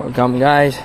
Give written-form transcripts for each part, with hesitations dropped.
Welcome, guys.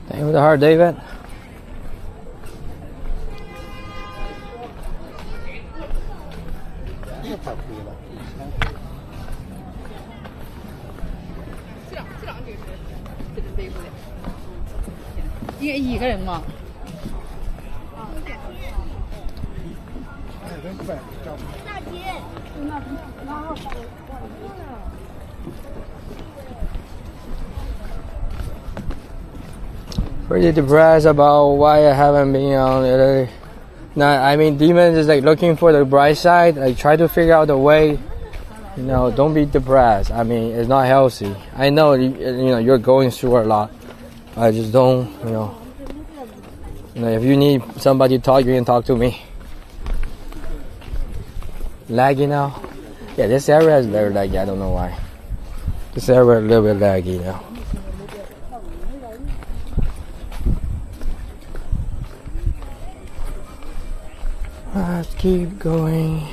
Thank you for the heart, David.一个人吗？ Pretty depressed about why I haven't been on it. I mean, Demons is like looking for the bright side. I try to figure out the way. You know, don't be depressed. I mean, it's not healthy. I know you're going through a lot. I just don't. If you need somebody to talk, you can talk to me. Laggy now. Yeah, this area is very laggy. I don't know why. This area is a little bit laggy now. Let's keep going.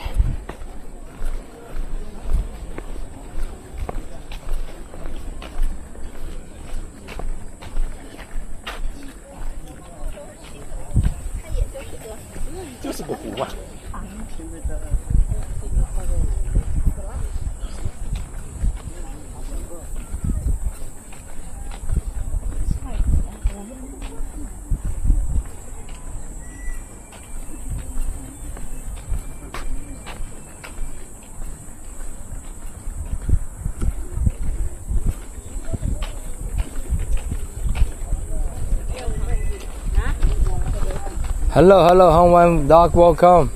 Hello, Hongwan Doc, welcome.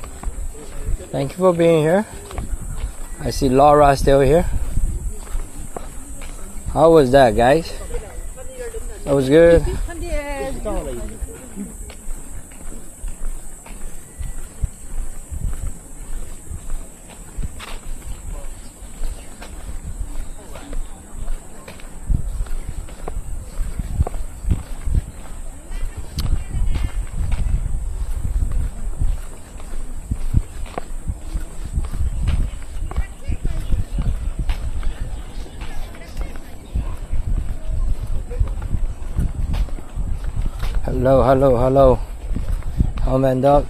Thank you for being here. I see Laura still here. How was that, guys? That was good. Hello. Hongwan Doc.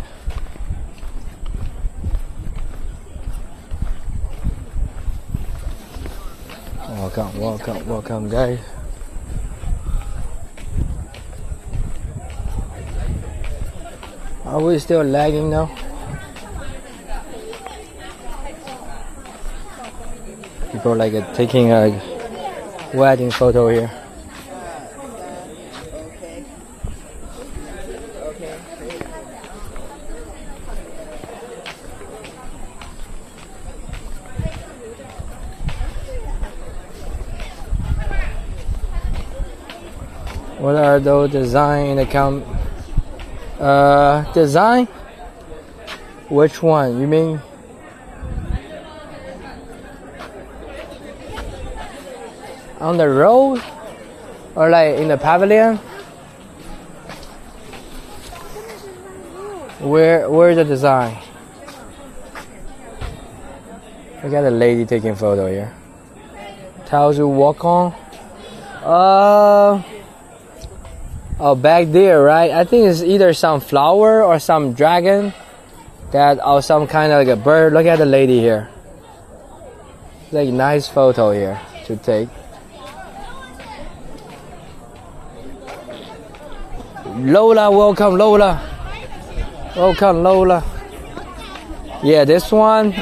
Welcome, guys. Are we still lagging now? People are like taking a wedding photo here. What are those design account? Design? Which one? You mean? On the road? Or like in the pavilion? Where's the design? We got a lady taking photo here. Tiles you walk on? Oh, back there, right? I think it's either some flower or some dragon or some kind of like a bird. Look at the lady here. Like nice photo here to take. Lola, welcome, Lola. Welcome, Lola. Yeah, this one.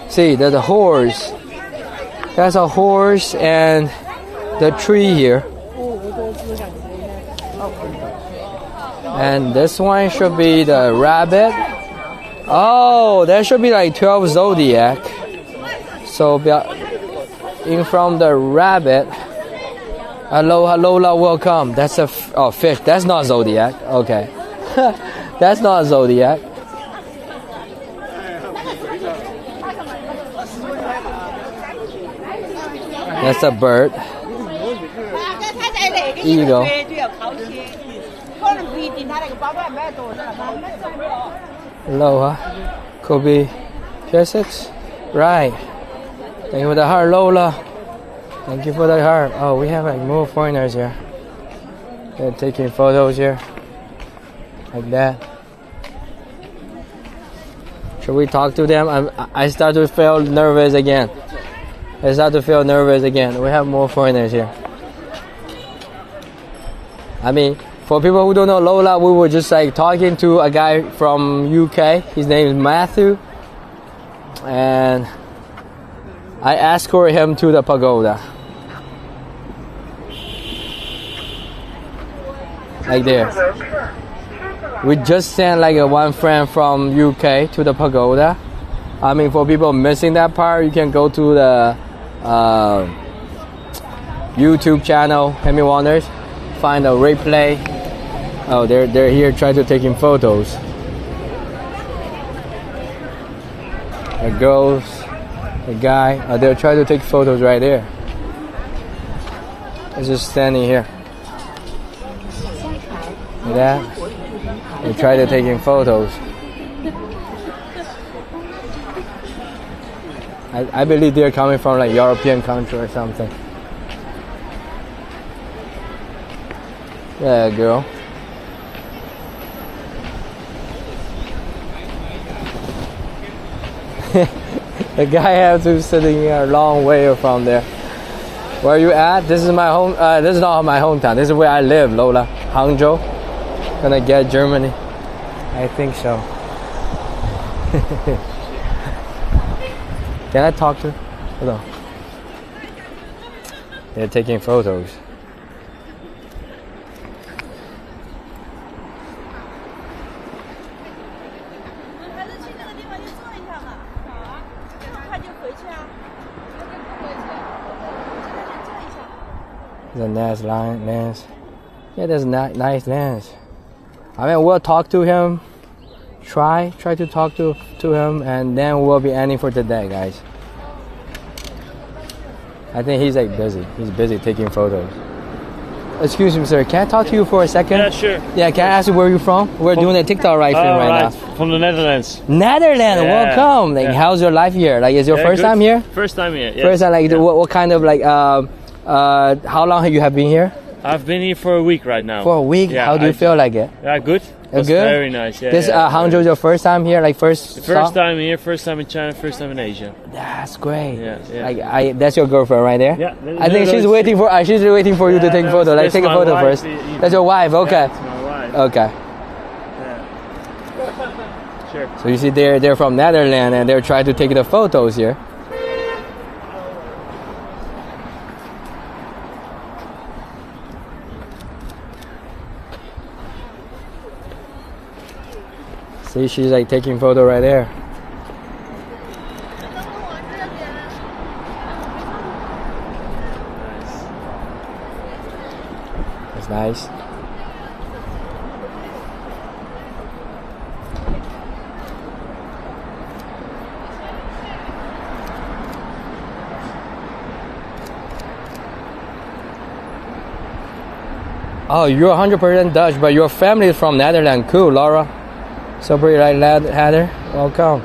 See, there's a horse. That's a horse and the tree here. And this one should be the rabbit. Oh, there should be like 12 zodiac. So in from the rabbit. Aloha, welcome. That's a fish. That's not zodiac. Okay. That's not zodiac. That's a bird. Eagle. Aloha. Could be physics. Right. Thank you for the heart, Lola. Thank you for the heart. Oh, we have like more foreigners here. They're taking photos here. Like that. Should we talk to them? I start to feel nervous again. We have more foreigners here. I mean, for people who don't know Lola, we were just like talking to a guy from UK. His name is Matthew. And I escort him to the pagoda. Like there. We just sent like one friend from UK to the pagoda. I mean, for people missing that part, you can go to the YouTube channel, Hemi Wonders, find a replay. Oh, they're here trying to taking photos. The girls, the guy, they're trying to take photos right there. It's just standing here. Like that. They try to taking photos. I believe they're coming from like European country or something. Yeah, girl. The guy has to sitting here a long way from there. Where are you at? This is my home. This is not my hometown. This is where I live, Lola. Hangzhou. Gonna get Germany. I think so. Can I talk to? Hold on. They're taking photos. The nice lens. Yeah, there's nice lens. I mean, we'll talk to him. Try to talk to him, and then we'll be ending for today, guys. I think he's like busy. He's busy taking photos. Excuse me, sir. Can I talk to you for a second? Yeah, sure. Yeah, can I ask you where you're from? We're doing a TikTok live stream right now. From the Netherlands. Netherlands, Yeah. welcome. Like, how's your life here? Like, is your first good. time here? First time here. Yes. First time, like, what kind of like, how long have you been here? I've been here for a week right now. For a week. Yeah, How do you feel like it? Yeah, good. Good? Very nice. Yeah. This yeah, Hangzhou is your first time here, like first. First time here, first time in China, first time in Asia. That's great. Yeah, yeah. Like, that's your girlfriend right there. Yeah. I think she's waiting for. She's waiting for you to take a photo. Like, take a photo first. That's your wife. Okay. That's my wife. Okay. Yeah. Sure. So you see, they're from Netherlands and they're trying to take the photos here. See, she's like taking photo right there. That's nice. Oh, you're 100% Dutch, but your family is from Netherlands. Cool, Laura. So pretty, right, Heather? Welcome.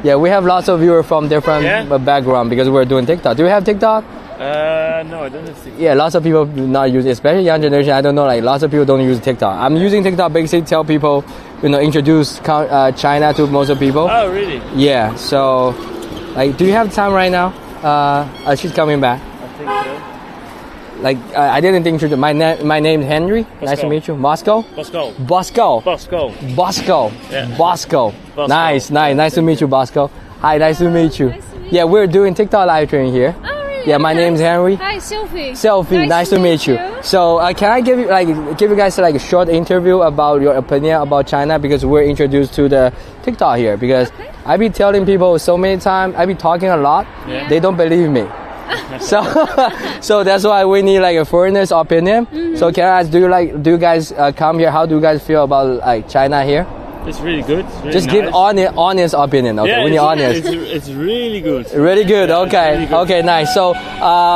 Yeah, we have lots of viewers from different background because we're doing TikTok. Do you have TikTok? No, I don't have TikTok. Yeah, lots of people do not use it, especially young generation. I don't know, like lots of people don't use TikTok. I'm using TikTok basically to tell people, introduce China to most of people. Oh, really? Yeah. So, like, do you have time right now? She's coming back. I think so. Like, I didn't introduce my name is Henry. Bosco. Nice to meet you. Bosco. Bosco. Bosco. Bosco. Bosco. Yeah. Bosco. Bosco. Nice to meet you, Bosco. Hi, nice to meet you. Yeah, we're doing TikTok live stream here. Oh, really? Yeah, my name's Henry. Hi, Sylvie. Sylvie, nice to meet you. So, can I give you guys like a short interview about your opinion about China, because we're introduced to the TikTok here, because I be telling people so many times, I be talking a lot, they don't believe me. So that's why we need like a foreigner's opinion. So can I ask, do you guys come here? How do you guys feel about like China here? It's really good. It's really Just nice. give honest opinion. Okay, Yeah, we need honest. it's really good. Really good. Yeah, Okay. it's really good. Okay. Nice. So,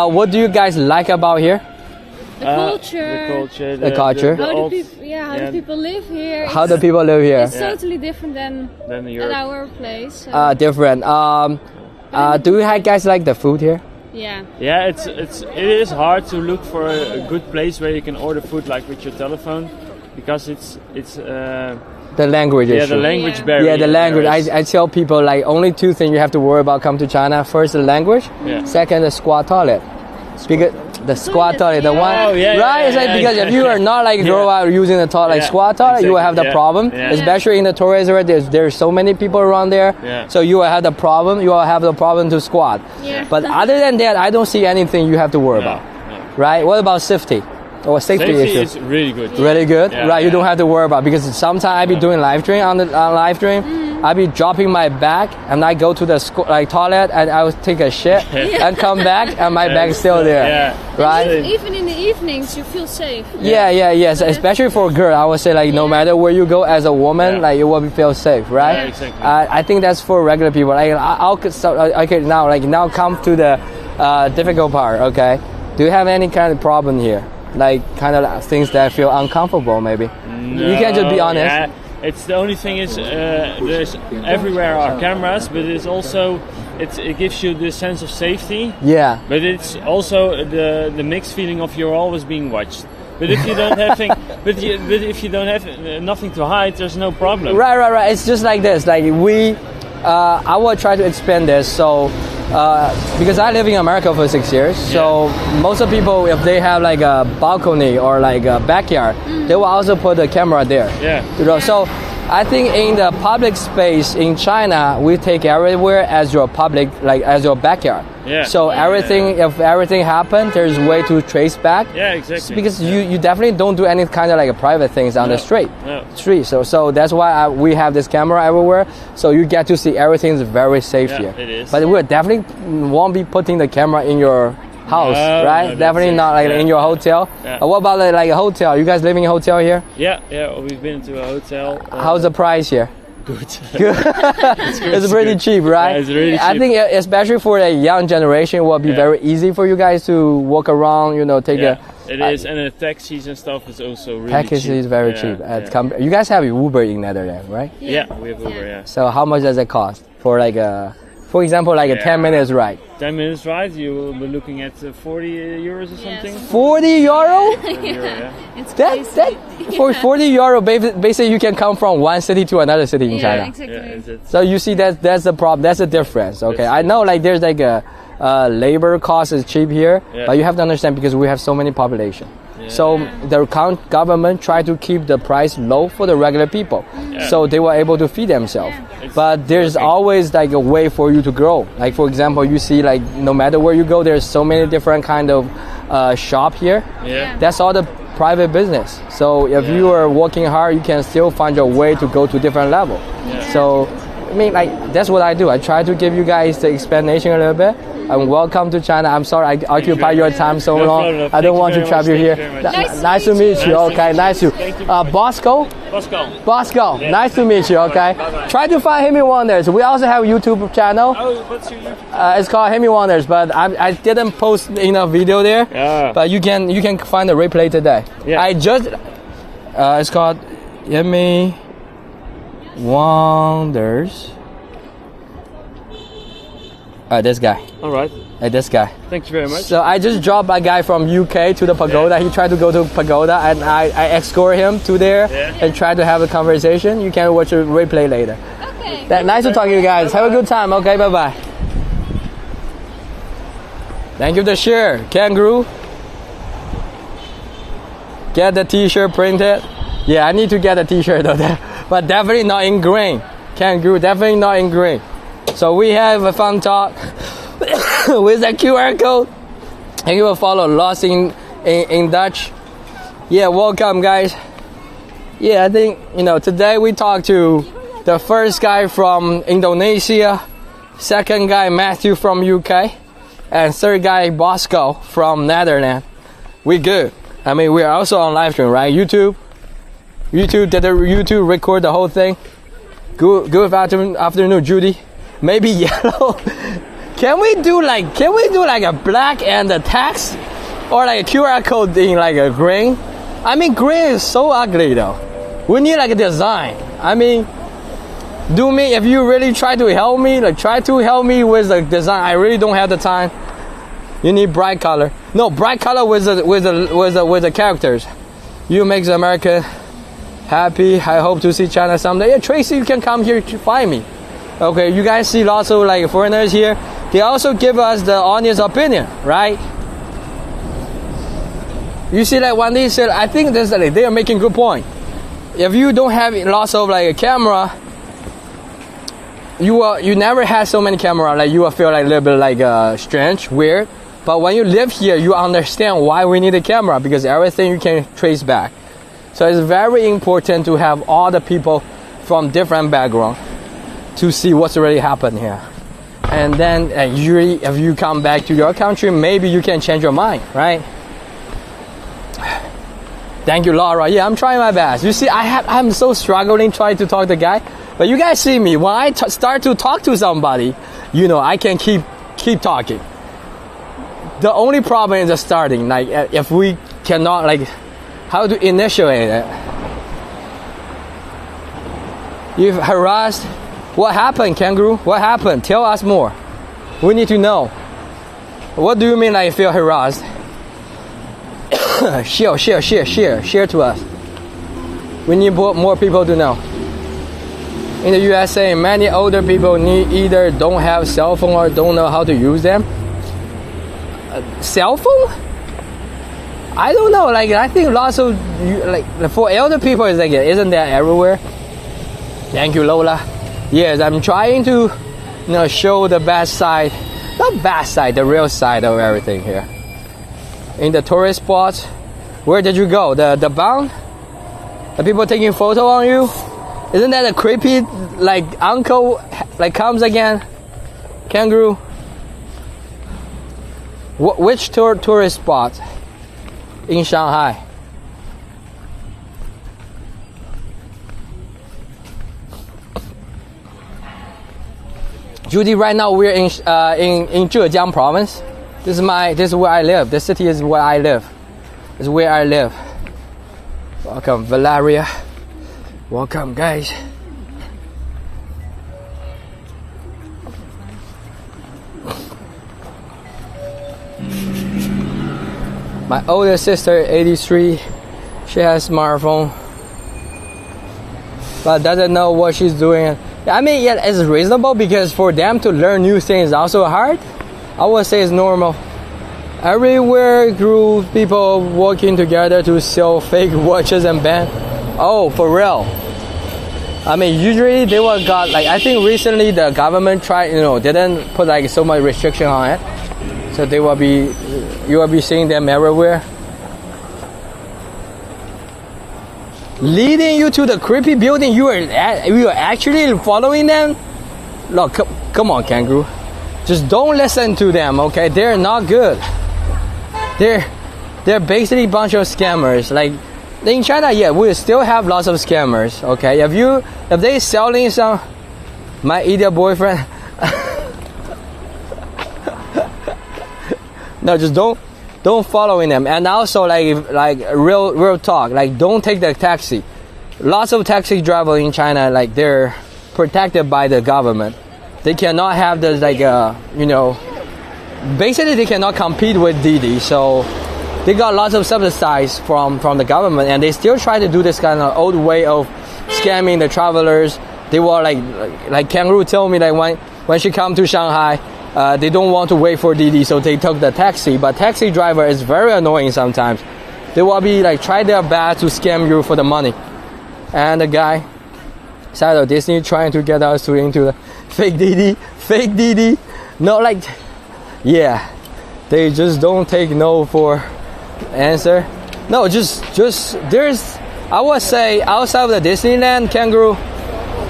what do you guys like about here? The culture. The culture. The culture. How old- do people? Yeah, how yeah. do people live here? How do people live here? It's totally different than Then at Europe. our place. So, Different. Do you guys like the food here? yeah. Yeah, it is hard to look for a good place where you can order food like with your telephone, because it's The language yeah, issue. the language Yeah. barrier. Yeah, the language. there is- I tell people like only two things you have to worry about come to China. First, the language. Yeah. Second, the squat toilet. Because the squat toilet, the one, Oh, yeah, right? yeah, It's like yeah, because yeah, if you are not like grow Yeah. out using the toilet like Yeah, squat toilet, you will have the exactly, problem. yeah, yeah. Especially in the tourist area, there's so many people around there, Yeah. so you will have the problem. You will have the problem to squat. Yeah. But other than that, I don't see anything you have to worry No, about. no. Right? What about safety or safety Safety issue? is really good. Really good, Yeah, right? You yeah. don't have to worry about, because sometimes I be doing live stream on live stream. I be dropping my bag and I go to the toilet and I will take a shit and come back and my bag is still there, Yeah. right? Even in the evenings, you feel safe. Yes. Especially for a girl, I would say like no matter where you go as a woman, Yeah. like you will feel safe, right? Yeah, exactly. I think that's for regular people. Like okay, now come to the difficult part. Okay, do you have any kind of problem here? Like kind of things that feel uncomfortable, maybe? You can just be No, honest. Yeah. It's the only thing is there's everywhere are cameras, but it's also it gives you the sense of safety. Yeah. But it's also the mixed feeling of you're always being watched. But if you don't have but if you don't have nothing to hide, there's no problem. Right. It's just like this. Like I will try to explain this. So, because I live in America for 6 years, so most of people, if they have like a balcony or like a backyard, they will also put a camera there. Yeah. You know, so I think in the public space in China, we take everywhere as your public, like as your backyard. Yeah. So everything, if everything happens, there's a way to trace back. Yeah, exactly. Because you definitely don't do any kind of like private things on the street. No. So that's why we have this camera everywhere. So you get to see everything is very safe Yeah, here. it is. But we definitely won't be putting the camera in your house, No, right? no, Definitely that's not it. like Yeah. in your hotel. Yeah. What about like a hotel? You guys living in a hotel here? Yeah, we've been to a hotel. How's the price here? Good. It's pretty cheap, right? Yeah, it's really I cheap. think especially for the young generation, it will be Yeah. very easy for you guys to walk around. You know, take Yeah, a. it is, and the taxis and stuff is also really Package cheap. is very Yeah, cheap. yeah. You guys have Uber in Netherlands, right? Yeah, we have Uber. Yeah, So how much does it cost for like for example, like a 10 minutes ride? 10 minutes ride, you will be looking at 40 euros or something. 40 euro? 40 euro, yeah. It's That crazy. for 40 euro, basically you can come from one city to another city in Yeah, China. exactly. Yeah, it's So you see that's the problem. That's the difference. Okay, I know like there's like a labor cost is cheap here, Yeah. but you have to understand because we have so many population. So the government try to keep the price low for the regular people, so they were able to feed themselves. But there's always like a way for you to grow. Like for example, you see like no matter where you go, there's so many different kind of shop here. Yeah. That's all the private business. So if you are working hard, you can still find your way to go to different level. So I mean, like that's what I do. I try to give you guys the explanation a little bit. And welcome to China. I'm sorry I occupy your time so No long. problem. I don't Thank want you to very trap much. you here. Thank you very much. Nice to meet you. Okay, nice to. Thank you very much. Bosco. Pascal. Nice to meet you. Okay. Bye-bye. Try to find Hemi Wonders. We also have a YouTube channel. Oh, what's your YouTube? It's called Hemi Wonders, but I didn't post enough video there. Yeah. But you can find the replay today. Yeah. I just it's called Hemi Wonders. This guy. All right. This guy. Thank you very much. So I just dropped a guy from UK to the pagoda. He tried to go to pagoda, and I escort him to there and try to have a conversation. You can watch a replay later. Okay. Nice to talk to you guys. Have a good time. Okay, bye bye. Thank you for the share, Kangaroo. Get the T-shirt printed. Yeah, I need to get a T-shirt though, but definitely not in green. Kangaroo, definitely not in green. So we have a fun talk. with the QR code. And you will follow Lost in Dutch. Yeah, welcome guys. Yeah, I think, today we talked to the first guy from Indonesia, second guy Matthew from UK, and third guy Bosco from Netherlands. We good. I mean, we are also on live stream, right? YouTube record the whole thing. Good afternoon, Judy. Maybe yellow. Can we do like a black and a text, or like a QR code in like a green? I mean, green is so ugly though. We need like a design. I mean, if you really try to help me, with the design. I really don't have the time. You need bright color. No, bright color with the characters. You make the America happy. I hope to see China someday. Yeah, Tracy, you can come here to find me. Okay, you guys see lots of like foreigners here. They also give us the audience opinion, right? You see, like when they said, I think this like they are making good point. If you don't have lots of like a camera, you never had so many camera, like you will feel like a little bit like strange, weird. But when you live here, you understand why we need a camera, because everything you can trace back. So it's very important to have all the people from different backgrounds to see what's really happened here. And then usually if you come back to your country, maybe you can change your mind, right? Thank you, Laura. Yeah, I'm trying my best. You see, I'm so struggling trying to talk to the guy. But you guys see me, when I start to talk to somebody, I can keep talking. The only problem is the starting. Like if we cannot like how to initiate it. You've harassed. What happened, Kangaroo? What happened? Tell us more. We need to know. What do you mean I feel harassed? Share to us. We need more people to know. In the USA, many older people either don't have cell phone or don't know how to use them. Cell phone? I don't know. Like I think lots of like for elder people, it's like isn't that everywhere? Thank you, Lola. Yes, I'm trying to, show the best side, not bad side, the real side of everything here. In the tourist spots, where did you go? The bound? The people taking photo on you? Isn't that a creepy like uncle like comes again? Kangaroo? Which tourist spot in Shanghai? Judy, right now we're in Zhejiang province. This is where I live. This city is where I live. This is where I live. Welcome, Valeria. Welcome, guys. My older sister, 83, she has a smartphone, but doesn't know what she's doing. I mean, yeah, it's reasonable because for them to learn new things is also hard. I would say it's normal. Everywhere grew people working together to sell fake watches and bands. Oh, for real? I mean, usually they were got like I think recently the government tried, didn't put like so much restriction on it, so you will be seeing them everywhere. Leading you to the creepy building, you are actually following them. Look, come on, Kangaroo. Just don't listen to them, okay? They're not good. They're basically a bunch of scammers. Like in China, yeah, we still have lots of scammers, okay? If they selling some, my idiot boyfriend. No, just don't following them. And also like real talk, like don't take the taxi. Lots of taxi drivers in China, like they're protected by the government. They cannot have this basically they cannot compete with Didi, so they got lots of subsidies from the government, and they still try to do this kind of old way of scamming the travelers. They were like Kangaroo told me that when she come to Shanghai, they don't want to wait for Didi, so they took the taxi. But taxi driver is very annoying sometimes. They will be like try their best to scam you for the money. And the guy side of Disney trying to get us into the fake Didi. No, like Yeah, they just don't take no for answer. No, just there's, I would say outside of the Disneyland Kangaroo,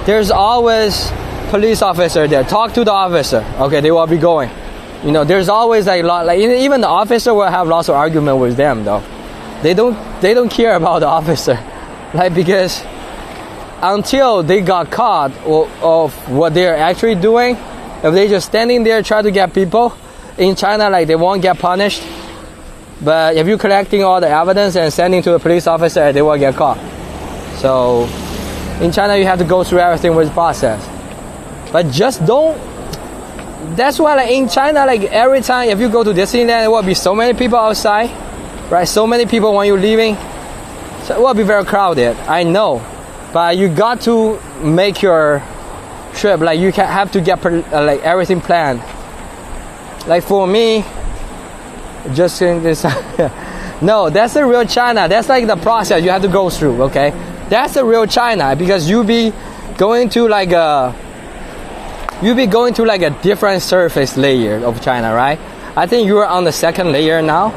there's always police officer there. Talk to the officer. Okay, they will be going. You know, there's always like lot, like even the officer will have lots of argument with them though. They don't care about the officer, like, because until they got caught of what they're actually doing, if they just standing there try to get people in China, like they won't get punished. But if you're collecting all the evidence and sending to the police officer, they will get caught. So in China, you have to go through everything with process. But just don't. That's why, like in China, like every time if you go to Disneyland, there will be so many people outside, right? So many people when you're leaving, so it will be very crowded. I know, but you got to make your trip. Like you can have to get like everything planned. Like for me, just saying this. No, that's the real China. That's like the process you have to go through. Okay, that's the real China, because you be going to like a different surface layer of China, right? I think you are on the second layer now,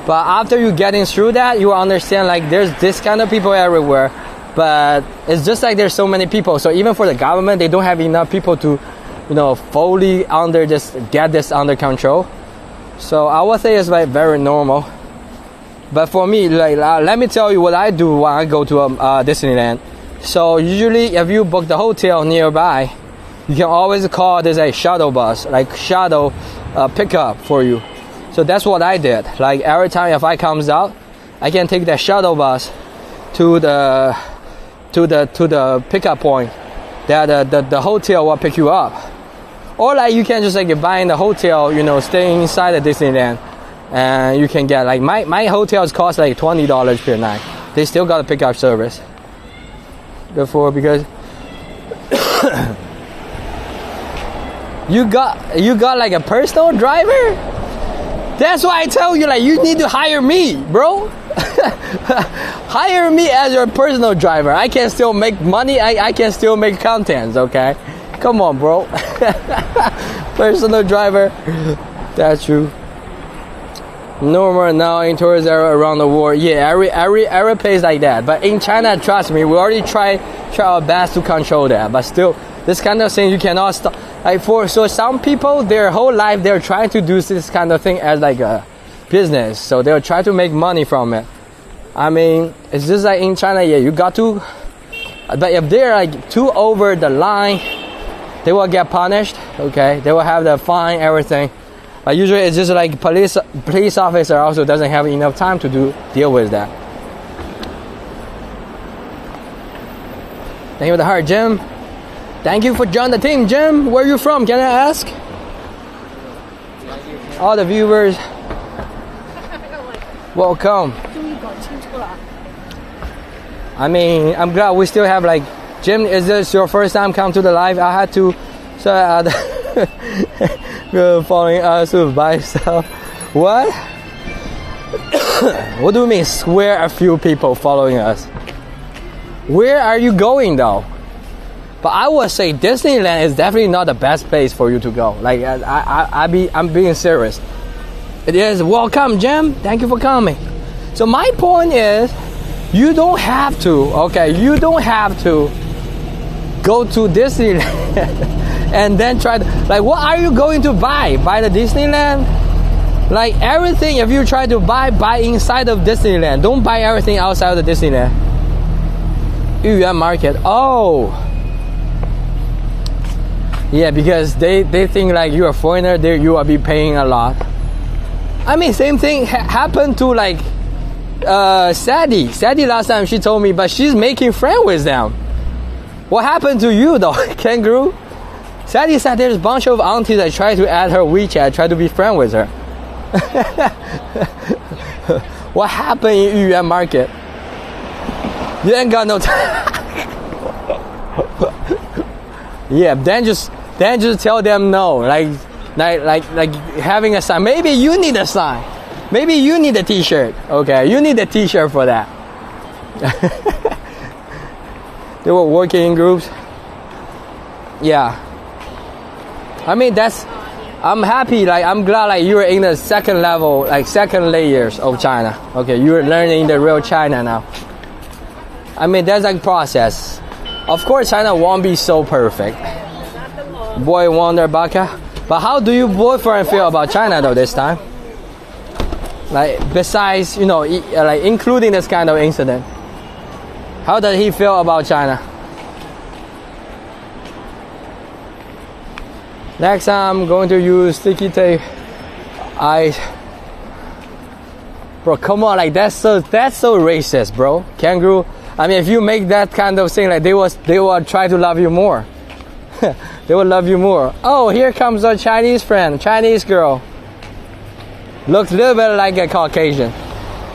but after you getting through that, you understand like there's this kind of people everywhere, but it's just like there's so many people. So even for the government, they don't have enough people to, you know, fully get this under control. So I would say it's like very normal. But for me, like let me tell you what I do when I go to Disneyland. So usually if you book the hotel nearby, you can always call there's a shuttle bus, like shuttle pickup for you. So that's what I did. Like every time if I comes out, I can take the shuttle bus to the pickup point that the hotel will pick you up. Or like you can just like buy in the hotel, you know, stay inside the Disneyland, and you can get like my hotels cost like $20 per night. They still got a pickup service. Therefore, because you got like a personal driver. That's why I tell you, like, you need to hire me, bro. Hire me as your personal driver. I can still make money. I can still make contents. Okay, come on, bro. Personal driver. That's true. Normal now in tourist area around the world. Yeah, every place like that. But in China, trust me, we already try our best to control that. But still, this kind of thing you cannot stop. Like so some people, their whole life they're trying to do this kind of thing as like a business. So they'll try to make money from it. I mean, it's just like in China. Yeah, you got to. But if they're like too over the line, they will get punished. Okay, they will have the fine, everything. But usually it's just like police officer also doesn't have enough time to deal with that. Thank you for the heart, Jim. Thank you for joining the team, Jim. Where are you from? Can I ask? All the viewers, welcome. I mean, I'm glad we still have like, Jim, is this your first time come to the live? I had to, so following us by stuff. What? What do you mean swear a few people following us? Where are you going though? But I would say Disneyland is definitely not the best place for you to go. Like I'm being serious. It is. Welcome, Jim. Thank you for coming. So my point is, you don't have to. Okay, you don't have to go to Disneyland and then try to, like, what are you going to buy? Buy the Disneyland? Like everything, if you try to buy inside of Disneyland. Don't buy everything outside of the Disneyland. Yuyuan Market. Oh. Yeah, because they think like you're a foreigner, you will be paying a lot. I mean, same thing happened to like Sadie. Sadie last time she told me, but she's making friends with them. What happened to you though, Kangaroo? Sadie said there's a bunch of aunties that try to add her WeChat, try to be friends with her. What happened in Yuyuan Market? You ain't got no time. Yeah, then just tell them no. Like having a sign. Maybe you need a sign. Maybe you need a T-shirt. Okay, you need a T-shirt for that. They were working in groups. Yeah. I mean, that's I'm happy, like I'm glad like you're in the second level, like second layers of China. Okay, you're learning the real China now. I mean, that's like process. Of course, China won't be so perfect. Boy wonder baka. But how do your boyfriend feel about China though this time? Like besides, you know, like including this kind of incident, how does he feel about China? Next time I'm going to use sticky tape. Bro, come on, like that's so racist, bro. Kangaroo. I mean, if you make that kind of thing, like they will try to love you more. They will love you more. Oh, here comes a Chinese friend, Chinese girl. Looks a little bit like a Caucasian.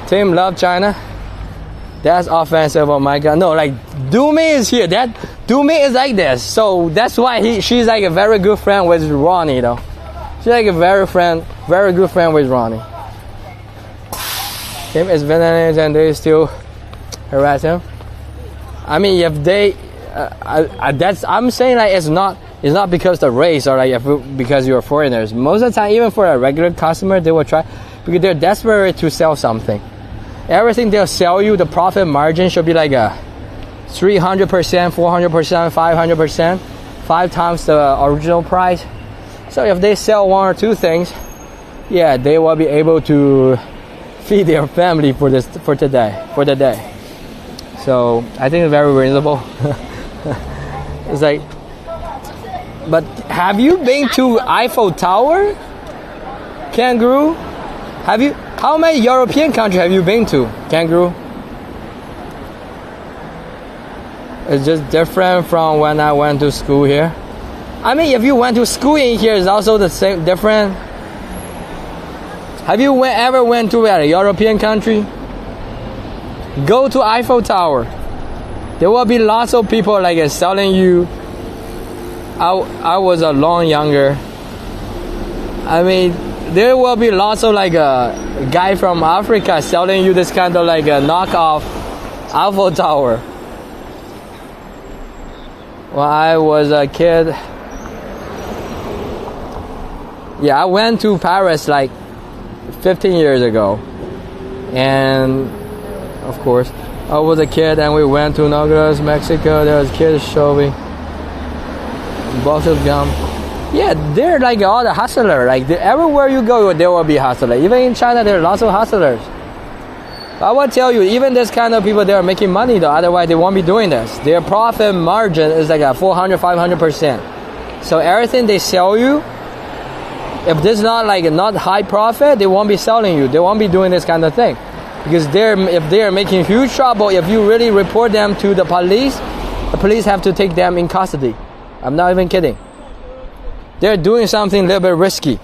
Tim love China. That's offensive. Oh my God. No, like Dumi is here. Dumi is like this. So that's why she's like a very good friend with Ronnie though. She's like a very good friend with Ronnie. Tim is Vietnamese and they still harass him. I mean, if they, I'm saying like it's not because the race or like because you're foreigners. Most of the time, even for a regular customer, they will try because they're desperate to sell something. Everything they'll sell you, the profit margin should be like a 300%, 400%, 500%, 5 times the original price. So if they sell 1 or 2 things, yeah, they will be able to feed their family for the day. So I think it's very reasonable. It's like, but have you been to Eiffel Tower, Kangaroo? How many European countries have you been to, Kangaroo? It's just different from when I went to school here. I mean, if you went to school in here, it's also the same, different. Have you ever went to a European country? Go to Eiffel Tower. There will be lots of people like selling you. I was a lot younger. I mean, there will be lots of like a guy from Africa selling you this kind of like a knockoff Eiffel Tower. When I was a kid, yeah, I went to Paris like 15 years ago, and of course I was a kid and we went to Nogales, Mexico. There was kids showing box of gum. Yeah, they're like all the hustlers. Like everywhere you go, there will be hustlers. Even in China, there are lots of hustlers. I will tell you, even this kind of people, they are making money though. Otherwise, they won't be doing this. Their profit margin is like a 400, 500%. So everything they sell you, if this is not high profit, they won't be selling you. They won't be doing this kind of thing. Because if they are making huge trouble, if you really report them to the police have to take them in custody. I'm not even kidding. They're doing something a little bit risky.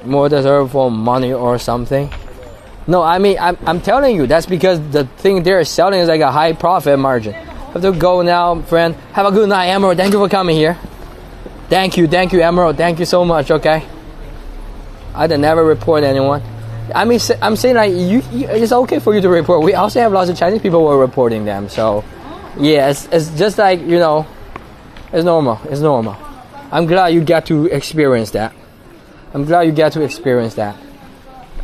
More deserve for money or something. No, I mean, I'm telling you, that's because the thing they're selling is like a high profit margin. I have to go now, friend. Have a good night, Emerald. Thank you for coming here. Thank you, Emerald. Thank you so much, okay? I'd never report anyone. I mean, I'm saying like, it's okay for you to report. We also have lots of Chinese people who are reporting them. So, yeah, it's just like, you know, it's normal. It's normal. I'm glad you get to experience that.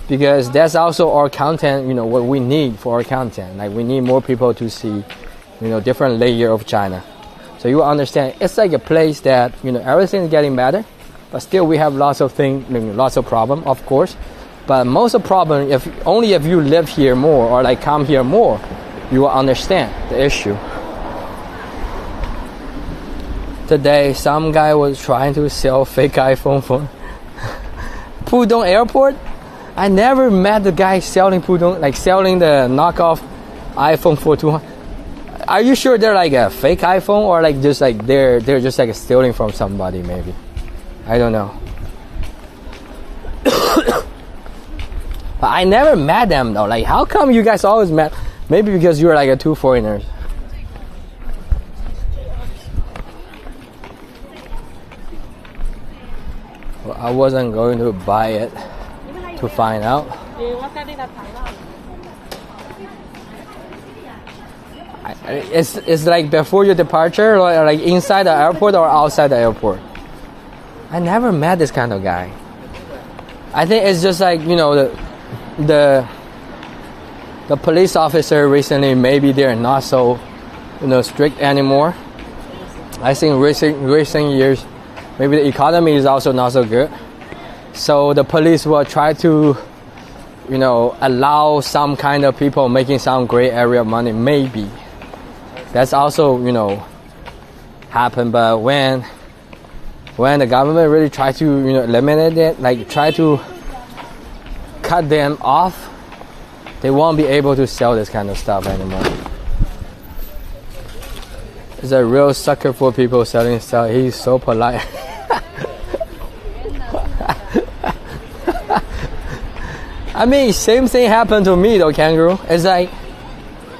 Because that's also our content, you know, what we need for our content. Like, we need more people to see, you know, different layer of China. So you understand, it's like a place that, you know, everything is getting better, but still we have lots of things, lots of problems, of course. But most of the problem, if you live here more or like come here more, you will understand the issue. Today, some guy was trying to sell fake iPhone for Pudong Airport. I never met the guy selling Pudong, like selling the knockoff iPhone for 200. Are you sure they're like a fake iPhone or like just like they're just like stealing from somebody maybe? I don't know. But I never met them though. Like, how come you guys always met? Maybe because you're like two foreigners. Well, I wasn't going to buy it to find out. It's like before your departure, or like inside the airport or outside the airport. I never met this kind of guy. I think it's just like, you know, the police officer recently, maybe they're not so, you know, strict anymore. I think recent years, maybe the economy is also not so good. So the police will try to, you know, allow some kind of people making some gray area money, maybe. That's also, you know, happen. But when the government really try to, you know, eliminate it, like try to cut them off, they won't be able to sell this kind of stuff anymore. He's a real sucker for people selling stuff. He's so polite. I mean, same thing happened to me though, Kangaroo. It's like,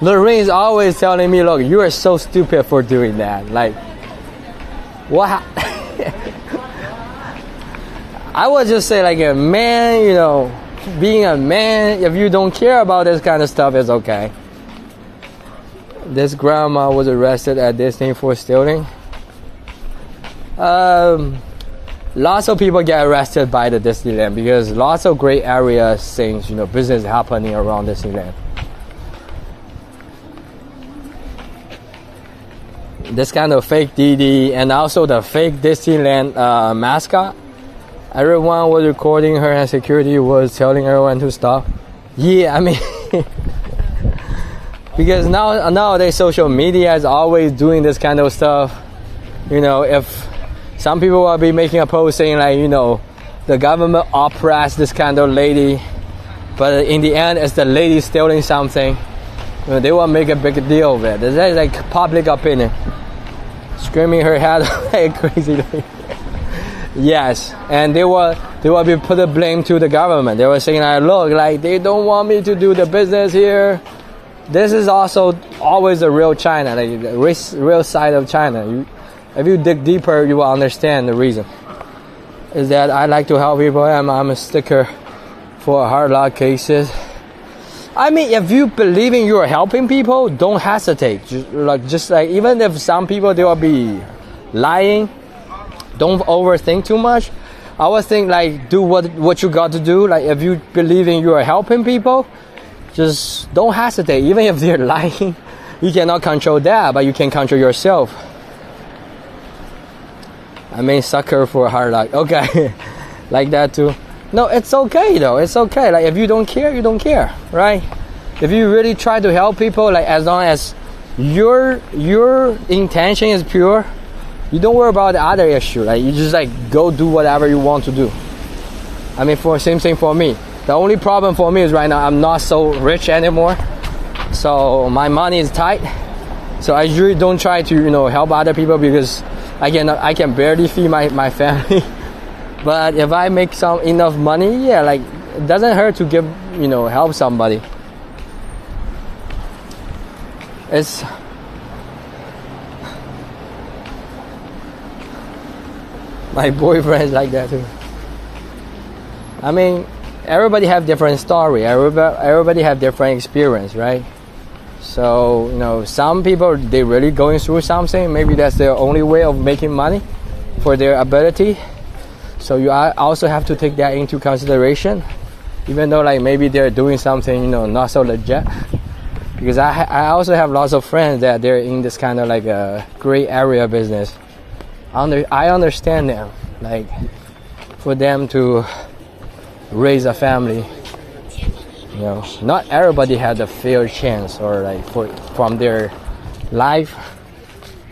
Lorraine's always telling me, look, you are so stupid for doing that. Like, what? I would just say, like, a man, you know, being a man, if you don't care about this kind of stuff, it's okay. This grandma was arrested at Disney for stealing. Lots of people get arrested by the Disneyland because lots of gray area things, you know, business happening around Disneyland. This kind of fake Didi and also the fake Disneyland mascot. Everyone was recording her and security was telling everyone to stop. Yeah, I mean, because nowadays social media is always doing this kind of stuff. You know, if some people will be making a post saying like, you know, the government oppressed this kind of lady, but in the end it's the lady stealing something. You know, they will make a big deal of it. That's like public opinion. Screaming her head like crazy lady. Yes, and they will be put the blame to the government. They were saying like, look, like they don't want me to do the business here. This is also always the real China, like the real side of China. If you dig deeper, you will understand the reason. Is that I like to help people. I'm a sticker for hard luck cases. I mean, if you believe in you are helping people, don't hesitate. Just like even if some people they will be lying, don't overthink too much. I always think like do what you got to do. Like if you believe in you are helping people, just don't hesitate. Even if they're lying, you cannot control that, but you can control yourself. I mean, sucker for hard luck. Okay, like that too. No, it's okay though. It's okay. Like if you don't care, you don't care, right? If you really try to help people, like as long as your intention is pure, you don't worry about the other issue. Like you just like go do whatever you want to do. I mean, same thing for me. The only problem for me is right now I'm not so rich anymore, so my money is tight. So I usually don't try to, you know, help other people because I can barely feed my family. But if I make enough money, yeah, like it doesn't hurt to give, you know, help somebody. It's my boyfriend's like that too. I mean, everybody have different story. Everybody have different experience, right? So, you know, some people, they really going through something. Maybe that's their only way of making money for their ability. So you also have to take that into consideration, even though like maybe they're doing something, you know, not so legit. Because I also have lots of friends that they're in this kind of like a gray area business. I understand them, like for them to raise a family. You know, not everybody had a fair chance or like from their life.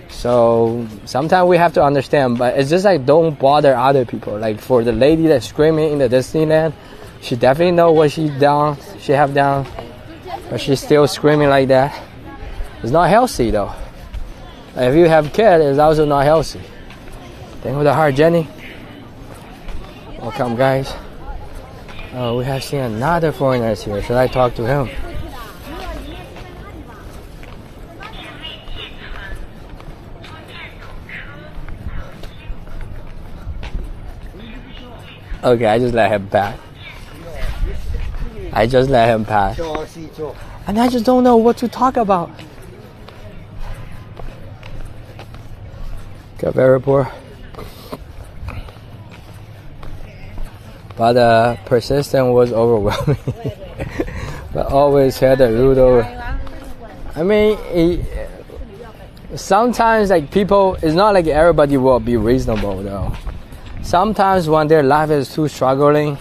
So sometimes we have to understand, but it's just like don't bother other people. Like for the lady that's screaming in the Disneyland, she definitely know what she have done, but she's still screaming like that. It's not healthy though. If you have kids, it's also not healthy. Thank you for the heart, Jenny. Welcome, guys. Oh, we have seen another foreigner here. Should I talk to him? Okay, I just let him pass. And I just don't know what to talk about. Got very poor. but persistence was overwhelming. But always had a rule. I mean, sometimes like people, it's not like everybody will be reasonable though. Sometimes when their life is too struggling,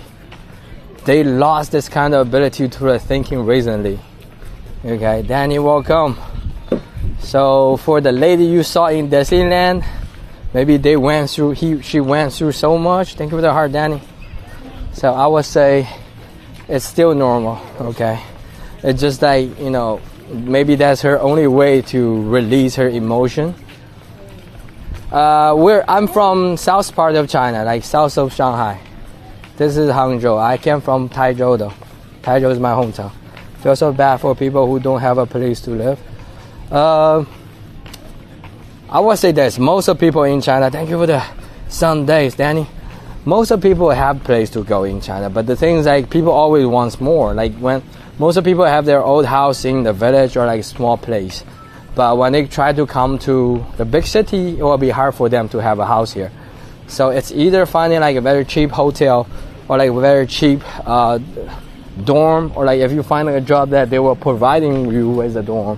they lost this kind of ability to thinking reasonably. Okay, Danny, welcome. So for the lady you saw in Disneyland, maybe they went through, she went through so much. Thank you for the heart, Danny. So I would say it's still normal, okay? It's just like, you know, maybe that's her only way to release her emotion. I'm from south part of China, like south of Shanghai. This is Hangzhou. I came from Taizhou though. Taizhou is my hometown. Feel so bad for people who don't have a place to live. I would say this, most of people in China, thank you for the Sundays, Danny. Most of people have place to go in China, but the thing is like people always want more. Like when most of people have their old house in the village or like small place. But when they try to come to the big city, it will be hard for them to have a house here. So it's either finding like a very cheap hotel or like a very cheap dorm, or like if you find a job that they were providing you with a dorm.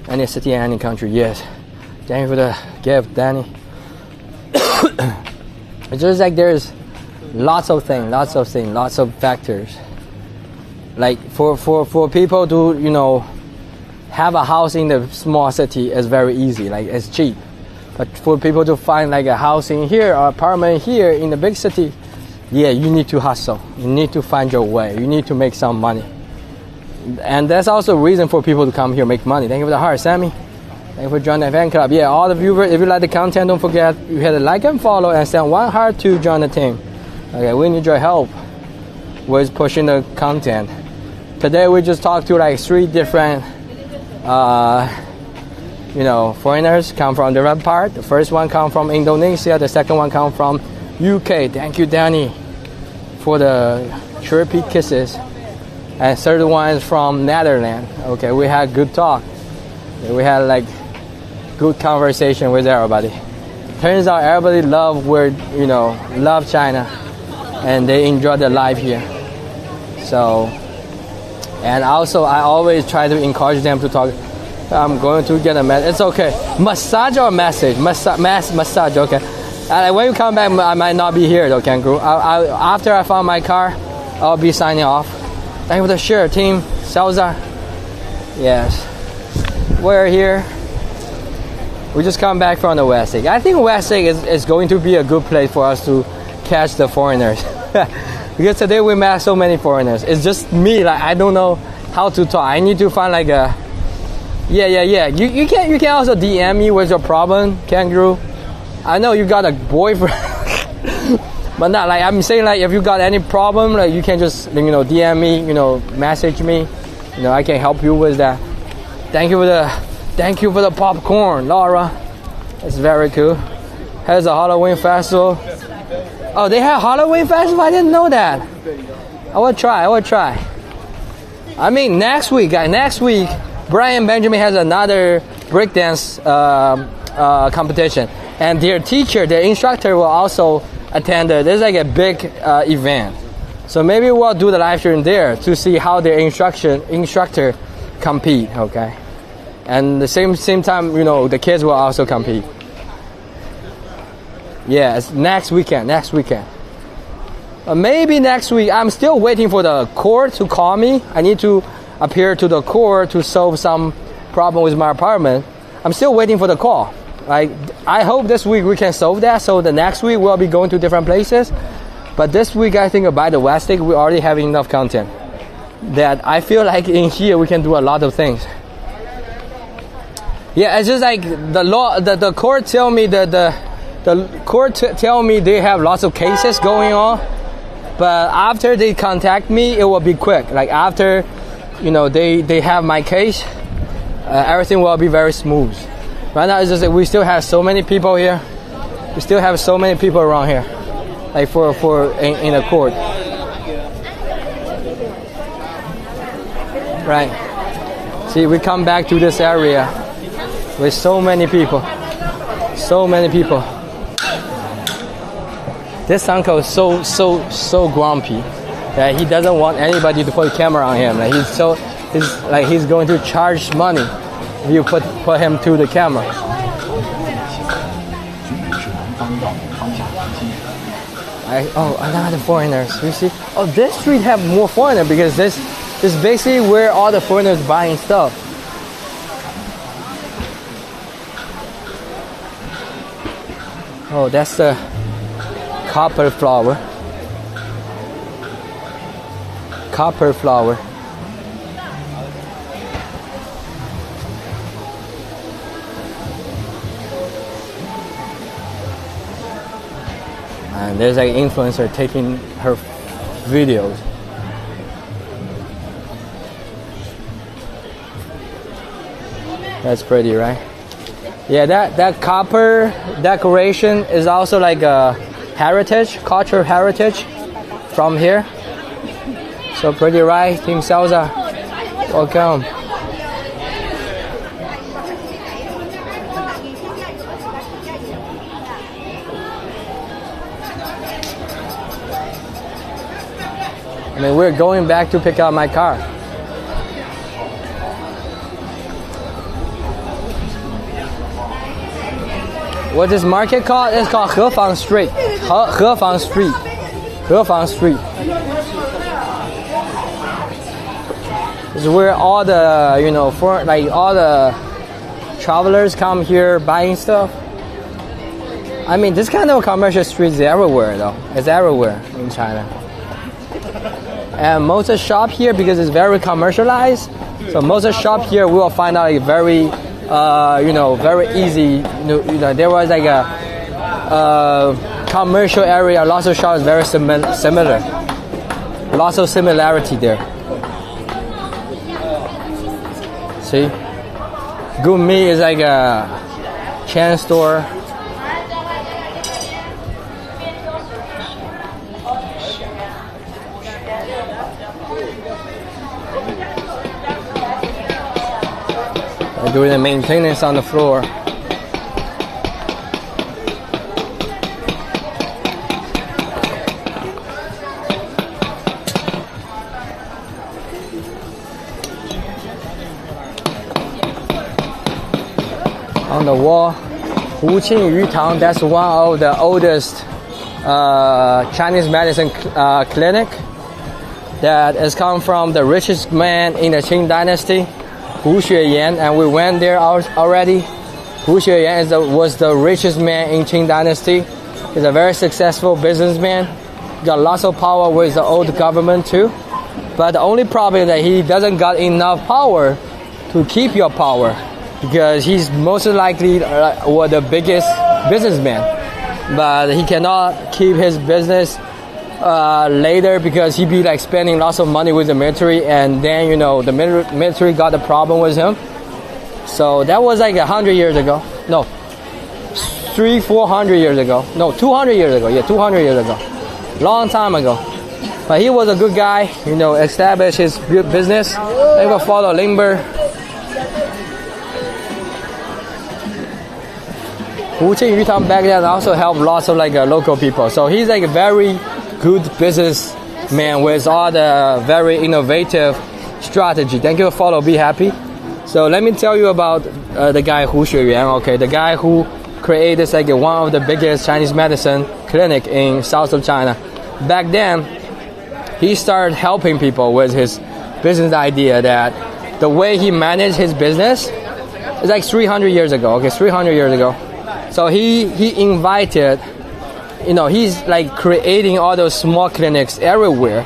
Any city, any country, yes. Thank you for the gift, Danny. It's just like there's lots of factors. Like for people to, you know, have a house in the small city is very easy, like it's cheap. But for people to find like a house in here or apartment here in the big city, yeah, you need to hustle. You need to find your way. You need to make some money. And that's also a reason for people to come here, make money. Thank you for the heart, Sammy. Thank you for joining the fan club. Yeah, all the viewers, if you like the content, don't forget you hit the like and follow and send one heart to join the team. Okay, we need your help with pushing the content. Today we just talked to like 3 different you know, foreigners come from the red part. The first one come from Indonesia, the second one come from UK. Thank you, Danny, for the chirpy kisses. And third one is from Netherlands. Okay, we had good talk. We had like good conversation with everybody. Turns out everybody love China, and they enjoy their life here. So, and also I always try to encourage them to talk. I'm going to get a message. It's okay. Massage or message? Massage, okay. And when you come back, I might not be here though, Kangaroo. After I found my car, I'll be signing off. Thank you for the share, team. Salza. Yes. We're here. We just come back from the West Egg. I think West Egg is going to be a good place for us to catch the foreigners. Because today we met so many foreigners. It's just me, like I don't know how to talk. I need to find like a yeah. You can also DM me with your problem, Kangaroo. I know you got a boyfriend. But not like I'm saying, like if you got any problem, like you can just DM me, message me, I can help you with that. Thank you for the popcorn, Laura. It's very cool. Has a Halloween festival. Oh, they have Halloween festival? I didn't know that. I will try. I mean, next week, Brian Benjamin has another breakdance competition, and their instructor will also attend. There's like a big event, so maybe we'll do the live stream there to see how their instructor compete. Okay, and the same time, the kids will also compete. Yeah, it's next weekend. Maybe next week. I'm still waiting for the court to call me. I need to appear to the court to solve some problem with my apartment. I'm still waiting for the call. I hope this week we can solve that, so the next week we'll be going to different places. But this week I think by the West Egg we already have enough content that I feel like in here we can do a lot of things. Yeah, it's just like the law, the court tell me tell me they have lots of cases going on, but after they contact me it will be quick. Like after they have my case, everything will be very smooth. Right now it's just like we still have so many people here. We still have so many people around here, like in a court. Right. See, we come back to this area with so many people. this uncle is so grumpy that he doesn't want anybody to put a camera on him. Like he's going to charge money if you put him to the camera. Another foreigners. You see? Oh, this street have more foreigners because this is basically where all the foreigners buying stuff. Oh, that's the copper flower. Copper flower. And there's an influencer taking her videos. That's pretty, right? Yeah, that copper decoration is also like a heritage, cultural heritage from here. So pretty, right? Team Salsa, welcome. I mean, we're going back to pick up my car. What's this market called? It's called Hefang Street. Hefang Street. Hefang Street. It's where all the, all the travelers come here buying stuff. I mean, this kind of commercial street is everywhere though. It's everywhere in China. And most of the shop here, because it's very commercialized, so most of the shop here we will find out a very, very easy. There was like a commercial area. Lots of shops very similar. Lots of similarity there. See, Good Meat is like a chain store. They're doing the maintenance on the floor. On the wall, Wuqing Yutang, that's one of the oldest Chinese medicine clinic that has come from the richest man in the Qing dynasty, Hu Xueyan, and we went there already. Hu Xueyan was the richest man in Qing dynasty. He's a very successful businessman. Got lots of power with the old government too. But the only problem is that he doesn't got enough power to keep your power, because he's most likely the biggest businessman, but he cannot keep his business later because he'd be like spending lots of money with the military, and then the military got a problem with him. So that was like 100 years ago. No, 400 years ago. No, 200 years ago. Yeah, 200 years ago. Long time ago. But he was a good guy, established his business. They will follow Lingber. Wuqing Yutang back then also helped lots of local people. So he's like a very good businessman with all the very innovative strategy. Thank you for follow. Be happy. So let me tell you about the guy Hu Xueyan. Okay, the guy who created one of the biggest Chinese medicine clinic in south of China. Back then, he started helping people with his business idea. That the way he managed his business is like 300 years ago. Okay, 300 years ago. So he invited, he's like creating all those small clinics everywhere.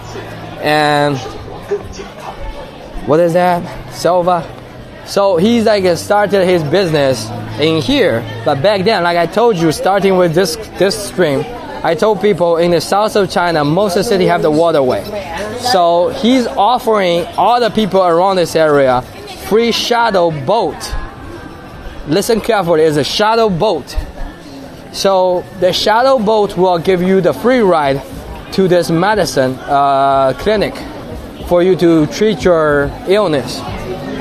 And what is that? Selva. So he's started his business in here. But back then, like I told you, starting with this stream, I told people in the south of China, most of the city have the waterway. So he's offering all the people around this area free shadow boat. Listen carefully, it's a shadow boat. So the shadow boat will give you the free ride to this medicine clinic for you to treat your illness.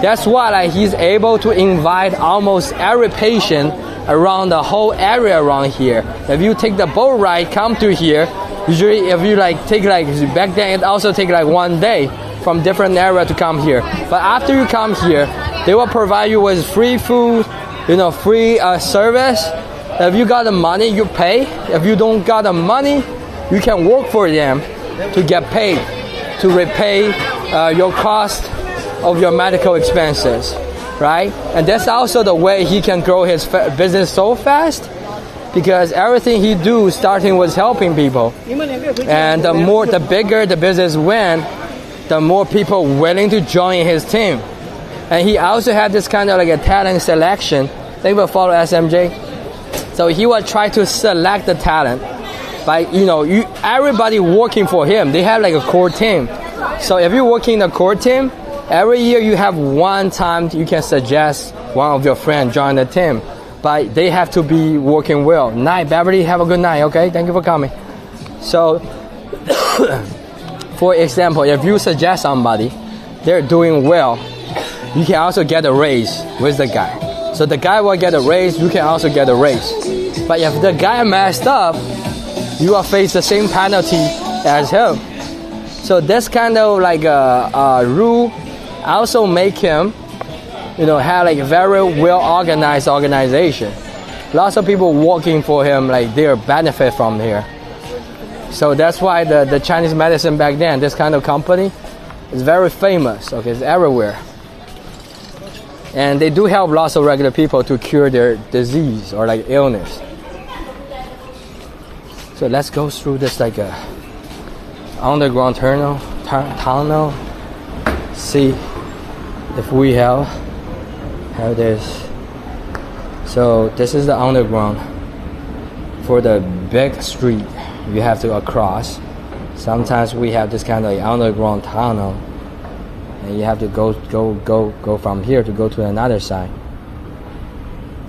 That's why he's able to invite almost every patient around the whole area around here. If you take the boat ride, come to here. Usually, if you like take like back then, it also take like 1 day from different area to come here. But after you come here, they will provide you with free food, free service. If you got the money, you pay. If you don't got the money, you can work for them to get paid to repay your cost of your medical expenses, right? And that's also the way he can grow his business so fast, because everything he do starting was helping people. And the bigger the business went, the more people willing to join his team. And he also had this kind of like a talent selection. They will follow SMJ. So he will try to select the talent by, everybody working for him. They have like a core team. So if you're working in a core team, every year you have one time you can suggest one of your friends join the team. But they have to be working well. Night, Beverly, have a good night, okay? Thank you for coming. So, for example, if you suggest somebody, they're doing well, you can also get a raise with the guy. So the guy will get a raise, you can also get a raise. But if the guy messed up, you will face the same penalty as him. So this kind of like a rule also make him, have like a very well organized organization. Lots of people working for him, like they benefit from here. So that's why the Chinese medicine back then, this kind of company, is very famous. Okay, it's everywhere. And they do help lots of regular people to cure their disease or like illness. So let's go through this like a underground tunnel. See if we have this. So this is the underground for the big street you have to cross. Sometimes we have this kind of underground tunnel, and you have to go from here to go to another side.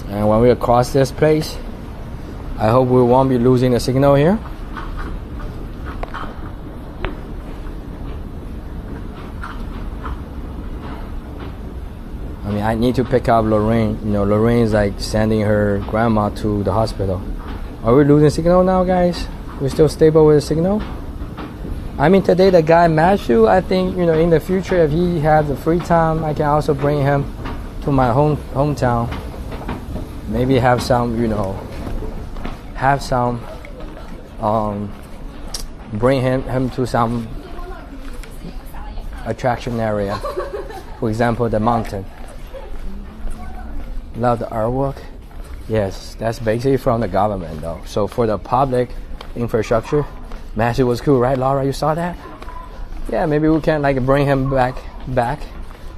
And when we cross this place, I hope we won't be losing the signal here. I mean, I need to pick up Lorraine. Lorraine's like sending her grandma to the hospital. Are we losing signal now, guys? We're still stable with the signal? I mean, today the guy Matthew, I think, in the future, if he has the free time, I can also bring him to my hometown. Maybe have some, bring him to some attraction area. For example, the mountain. Love the artwork. Yes, that's basically from the government though. So for the public infrastructure, Matthew was cool, right, Laura? You saw that? Yeah, maybe we can like bring him back.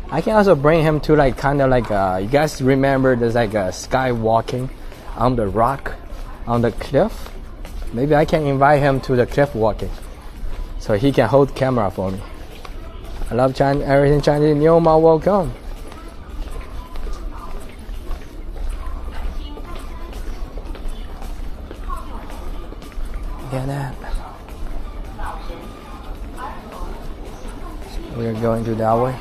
I can also bring him to like kind of like you guys remember there's like a skywalking on the rock, on the cliff. Maybe I can invite him to the cliff walking, so he can hold camera for me. I love China, everything Chinese. Nioma, welcome. Get that. We are going to that way.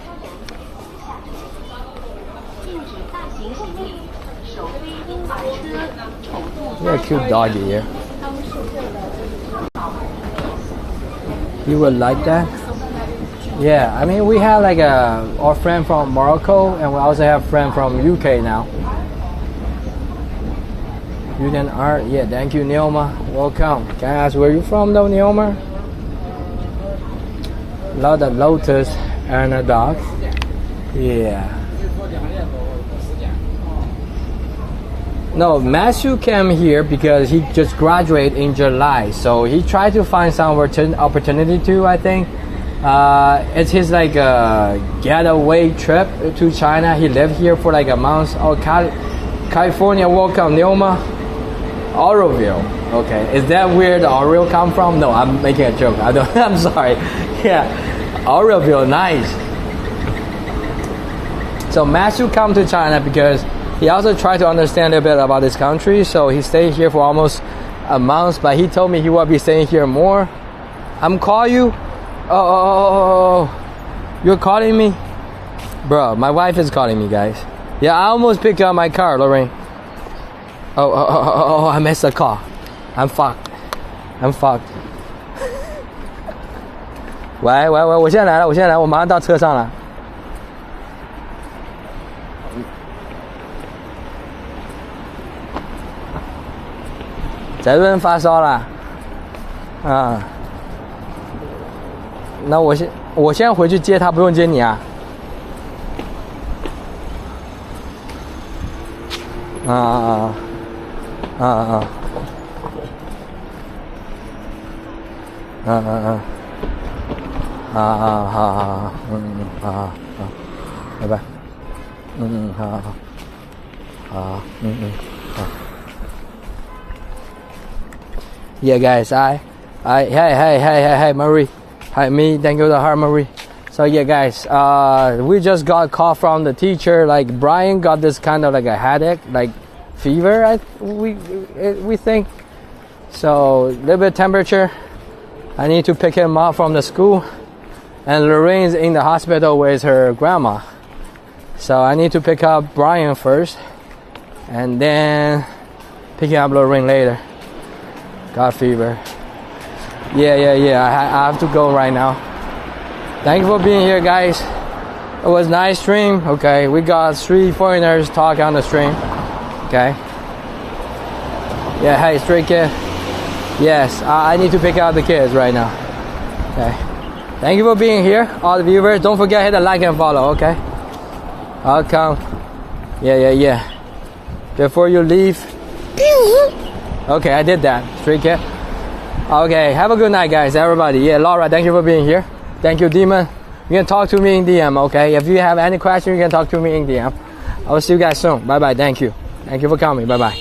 We have a cute doggy here. You would like that? Yeah, I mean we have like our friend from Morocco, and we also have a friend from UK now. You can art, yeah, thank you Neoma, welcome. Can I ask where you from though, Neoma? Love the lotus and a dog. Yeah. No, Matthew came here because he just graduated in July, so he tried to find some opportunity too, I think. It's his like getaway trip to China. He lived here for like a month. Oh, California, welcome, Neoma. Oroville. Okay, is that where the Oreo come from? No, I'm making a joke. I'm sorry. Yeah, Oroville, nice. So Matthew come to China because he also tried to understand a bit about this country. So he stayed here for almost a month, but he told me he will be staying here more. I'm calling you. Oh, you're calling me? Bro, my wife is calling me, guys. Yeah, I almost picked up my car, Lorraine. Oh, I missed the call. I'm fucked. I'm fucked. 喂，我现在来了，我马上到车上了。泽润发烧了，啊，那我先回去接他，不用接你啊。好，拜拜，好。Yeah, guys, hey, Marie, hi, me, thank you to her, Marie. So yeah, guys, we just got call from the teacher. Like Brian got this kind of like a headache, like fever. We think. So little bit temperature. I need to pick him up from the school, and Lorraine's in the hospital with her grandma. So I need to pick up Brian first, and then picking up Lorraine later. Got fever. Yeah. I have to go right now. Thank you for being here, guys. It was a nice stream. Okay, we got 3 foreigners talking on the stream. Okay. Yeah, hey, Stray Kid. Yes, I need to pick out the kids right now. Okay. Thank you for being here, all the viewers. Don't forget to hit the like and follow, okay? I'll come. Yeah. Before you leave. Okay, I did that. Stray Kid. Okay, have a good night, guys, everybody. Yeah, Laura, thank you for being here. Thank you, Demon. You can talk to me in DM, okay? If you have any question, you can talk to me in DM. I will see you guys soon. Bye-bye. Thank you. Thank you for coming. Bye-bye.